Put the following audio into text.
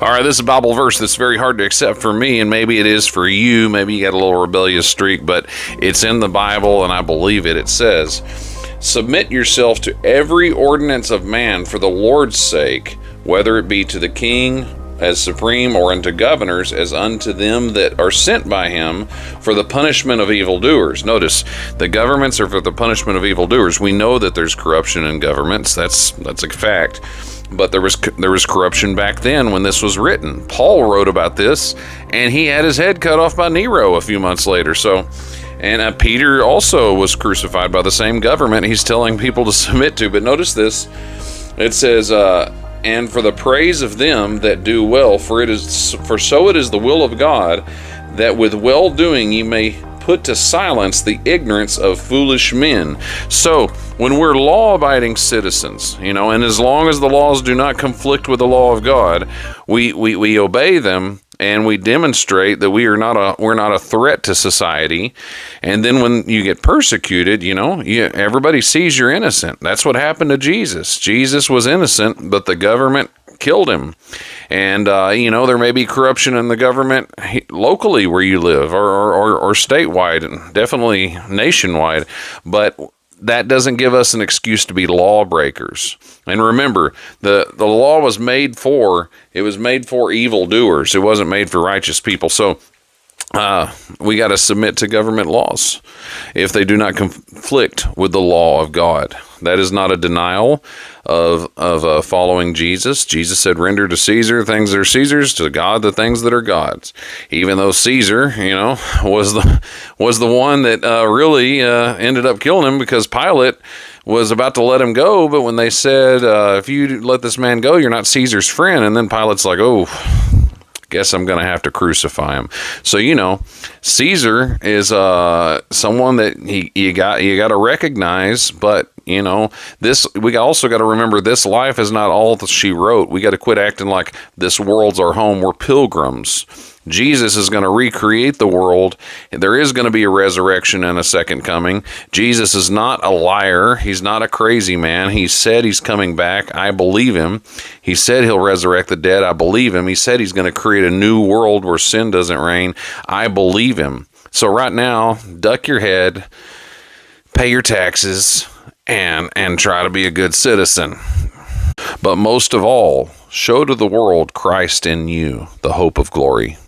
All right, this is a Bible verse that's very hard to accept for me, and maybe it is for you. Maybe you got a little rebellious streak, but it's in the Bible, and I believe it. It says, "Submit yourself to every ordinance of man for the Lord's sake, whether it be to the king as supreme, or unto governors as unto them that are sent by him for the punishment of evildoers." Notice, the governments are for the punishment of evildoers. We know that there's corruption in governments. That's a fact. But there was corruption back then when this was written. Paul wrote about this, and he had his head cut off by Nero a few months later. And Peter also was crucified by the same government he's telling people to submit to. But notice this. It says, "And for the praise of them that do well, for so it is the will of God, that with well-doing ye may put to silence the ignorance of foolish men." So when we're law-abiding citizens, and as long as the laws do not conflict with the law of God, we obey them, and we demonstrate that we're not a threat to society. And then when you get persecuted, everybody sees you're innocent. That's what happened to Jesus. Jesus was innocent, but the government killed him. And there may be corruption in the government locally where you live, or statewide, and definitely nationwide, but that doesn't give us an excuse to be lawbreakers. And remember, the law was made for evildoers. It wasn't made for righteous people. So we got to submit to government laws if they do not conflict with the law of God. That is not a denial of following Jesus. Jesus said, "Render to Caesar things that are Caesar's, to God the things that are God's." Even though Caesar, was the one that really ended up killing him, because Pilate was about to let him go. But when they said, "If you let this man go, you're not Caesar's friend," and then Pilate's like, "Oh, guess I'm going to have to crucify him." So, Caesar is someone that you got to recognize. But we also got to remember, this life is not all that she wrote. We got to quit acting like this world's our home. We're pilgrims. Jesus is going to recreate the world. There is going to be a resurrection and a second coming. Jesus is not a liar. He's not a crazy man. He said he's coming back. I believe him. He said he'll resurrect the dead. I believe him. He said he's going to create a new world where sin doesn't reign. I believe him. So right now, duck your head, pay your taxes, and try to be a good citizen. But most of all, show to the world Christ in you, the hope of glory.